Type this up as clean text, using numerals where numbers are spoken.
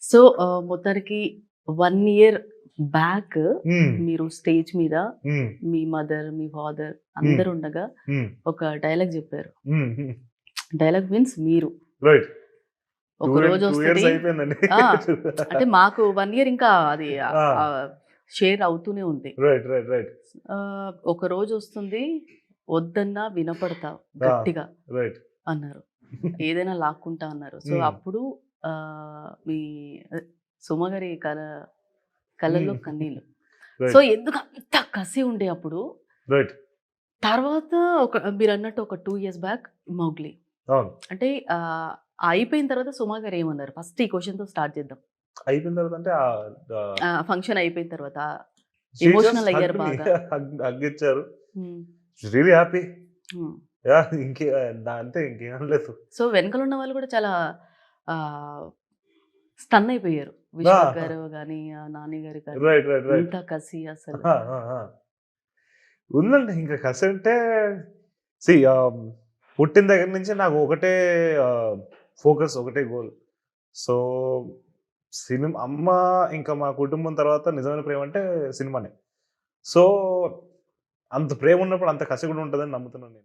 So, మొత్తానికి 1 year back హ్మ్. మీరు స్టేజ్ మీద హ్మ్. మీ మదర్, మీ ఫాదర్ హ్మ్. అందరుండగా హ్మ్. ఒక డైలాగ్ జెప్పారు. హ్మ్. హ్మ్. డైలాగ్ మీన్స్ మీరు. రైట్. 2 ఒక 2 రోజొస్తది ఇయర్స్ అయిపోయిందండి. ఆ! అంటే మాకు 1 ఇయర్ ఇంకా అది ఆ! షేర్ అవుతూనే ఉంది. రైట్. రైట్. రైట్. ఒక రోజొస్తుంది వద్దన్నా వినపడతా ఆ! గట్టిగా రైట్. అన్నారు. ఏదైనా లాక్కుంటా అన్నారు. సో, హ్మ్. అప్పుడు మీ సుమ గారి కళ్ళల్లో హ్మ్. కన్నీళ్ళు. So, right. ఎందుకంత కసి ఉండే అప్పుడు. రైట్. తర్వాత మీరన్నట్టు ఒక 2 ఇయర్స్ బ్యాక్ 'మౌగ్లీ.' అవును. అంటే అయిపోయిన తర్వాత సుమ గారు ఏమన్నారు? ఫస్ట్ ఈ క్వెషన్‌తో స్టార్ట్ చేద్దాం. అయిపోయిన తర్వాత అంటే ఆహ్, ఫంక్షన్ అయిపోయిన తర్వాత షీ జస్ట్ ఎమోషనల్ అయ్యారు హగ్డ్ మీ. బాగా. హగ్ ఇచ్చారు. హ్మ్. She's really happy. హ్మ్. యాహ్! అంతే ఇంకేం అనలేదు. సో, వెనకాల ఉన్న వాళ్ళు కూడా చాలా ఆహ్, స్టన్ అయిపోయారు. ఆ! విశ్వక్ గారు గాని, నాని గారు కానీ, రైట్. రైట్. రైట్. ఎంత కసి అసలు. ఆ! ఆ! ఆ! ఉందండి. ఇంక కసంటే సీ పుట్టిన దగ్గర నుంచి నాకు ఒకటే ఆహ్, ఫోకస్, ఒకటే గోల్. సో, అమ్మ ఇంకా మా కుటుంబం తర్వాత నిజమైన ప్రేమంటే సినిమానే. సో, అంత ప్రేమున్నప్పుడు అంత కసి కూడా ఉంటదని నమ్ముతున్నాను నేను.